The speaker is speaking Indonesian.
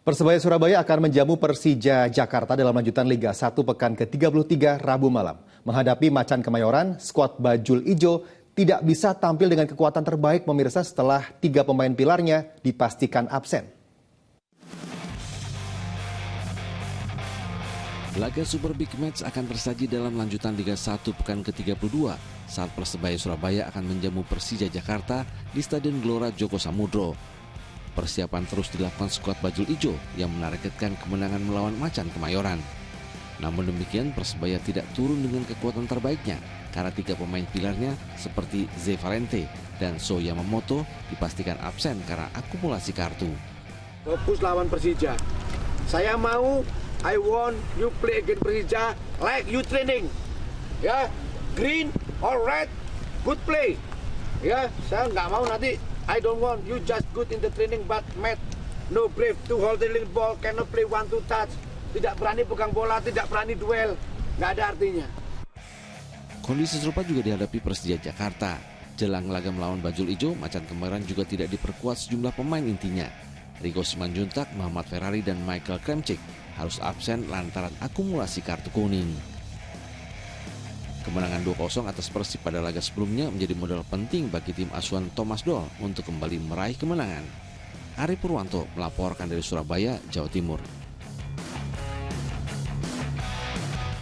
Persebaya Surabaya akan menjamu Persija Jakarta dalam lanjutan Liga 1 pekan ke-33 Rabu malam. Menghadapi Macan Kemayoran, skuad Bajul Ijo tidak bisa tampil dengan kekuatan terbaik pemirsa setelah 3 pemain pilarnya dipastikan absen. Laga Super Big Match akan tersaji dalam lanjutan Liga 1 pekan ke-32 saat Persebaya Surabaya akan menjamu Persija Jakarta di Stadion Gelora Joko Samudro. Persiapan terus dilakukan skuad Bajul Ijo yang menargetkan kemenangan melawan Macan Kemayoran. Namun demikian Persebaya tidak turun dengan kekuatan terbaiknya karena 3 pemain pilarnya seperti Ze Valente dan So Yamamoto dipastikan absen karena akumulasi kartu. Fokus lawan Persija. Saya mau, I want you play against Persija like you training. Ya, green or red, good play. Ya, saya nggak mau nanti. I don't want you just good in the training but mad, no brave to hold the ball, cannot play one to touch, tidak berani pegang bola, tidak berani duel, nggak ada artinya. Kondisi serupa juga dihadapi Persija Jakarta. Jelang laga melawan Bajul Ijo, Macan Kemayoran juga tidak diperkuat sejumlah pemain intinya. Rigo Simanjuntak, Muhammad Ferrari, dan Michael Kremcik harus absen lantaran akumulasi kartu kuning. Kemenangan 2-0 atas Persib pada laga sebelumnya menjadi modal penting bagi tim asuhan Thomas Doll untuk kembali meraih kemenangan. Ari Purwanto melaporkan dari Surabaya, Jawa Timur.